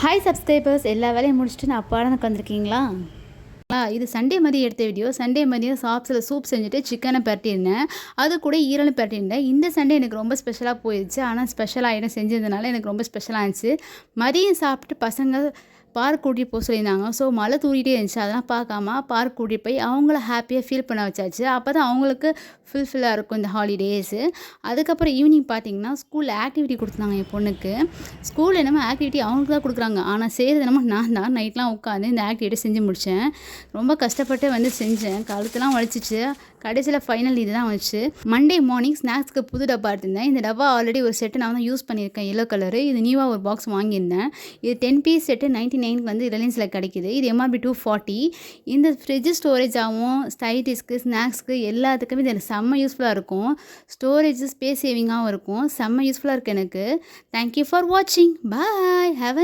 Hi subscribers, எல்லா வேலையும் முடிச்சுட்டு நான் அப்பாடனுக்கு வந்திருக்கீங்களா? இது சண்டே மதியம் எடுத்த வீடியோ. சண்டே மதியம் சாப்ஸில் சூப் செஞ்சுட்டு சிக்கனை பரட்டியிருந்தேன். அது கூட ஈரலும் பரட்டியிருந்தேன். இந்த சண்டே எனக்கு ரொம்ப ஸ்பெஷலாக போயிடுச்சு. ஆனால் ஸ்பெஷல் ஐட்டம் செஞ்சதுனால எனக்கு ரொம்ப ஸ்பெஷலாக இருந்துச்சு. மதியம் சாப்பிட்டு பசங்க பார்க் கூட்டிகிட்டு போக சொல்லியிருந்தாங்க. ஸோ மழை தூரிகிட்டே இருந்துச்சு. அதெல்லாம் பார்க்காம பார்க் கூட்டிகிட்டு போய் அவங்கள ஹாப்பியாக ஃபீல் பண்ண வச்சாச்சு. அப்போ தான் அவங்களுக்கு ஃபுல்ஃபில்லாக இருக்கும் இந்த ஹாலிடேஸு. அதுக்கப்புறம் ஈவினிங் பார்த்தீங்கன்னா ஸ்கூலில் ஆக்டிவிட்டி கொடுத்துருந்தாங்க என் பொண்ணுக்கு. ஸ்கூலில் என்னமோ ஆக்டிவிட்டி அவங்களுக்கு தான் கொடுக்குறாங்க. ஆனால் செய்கிறது என்னமோ நான் தான் நைட்லாம் உட்காந்து இந்த ஆக்டிவிட்டி செஞ்சு முடித்தேன். ரொம்ப கஷ்டப்பட்டு வந்து செஞ்சேன். கழுத்துலாம் வலிச்சிச்சு. கடைசியில் ஃபைனல் இது தான் வந்துச்சு. மண்டே மார்னிங் ஸ்நாக்ஸ்க்கு புது டப்பா எடுத்திருந்தேன். இந்த டப்பா ஆல்ரெடி ஒரு செட்டு நான் தான் யூஸ் பண்ணியிருக்கேன், எல்லோ கலரு. இது நியூவாக ஒரு பாக்ஸ் வாங்கியிருந்தேன். இது 10 பீஸ் செட்டு 99க்கு வந்து ரிலையன்ஸில் கிடைக்கிது. இது எம்ஆர்பி 240. இந்த ஃப்ரிட்ஜ் ஸ்டோரேஜாகவும் சைடிஷ்க்கு ஸ்நாக்ஸ்க்கு எல்லாத்துக்குமே இது செம்ம யூஸ்ஃபுல்லாக இருக்கும். ஸ்டோரேஜ் ஸ்பேஸ் சேவிங்காகவும் இருக்கும். செம்ம யூஸ்ஃபுல்லாக இருக்குது எனக்கு. தேங்க்யூ ஃபார் வாட்சிங். பாய். ஹேவ்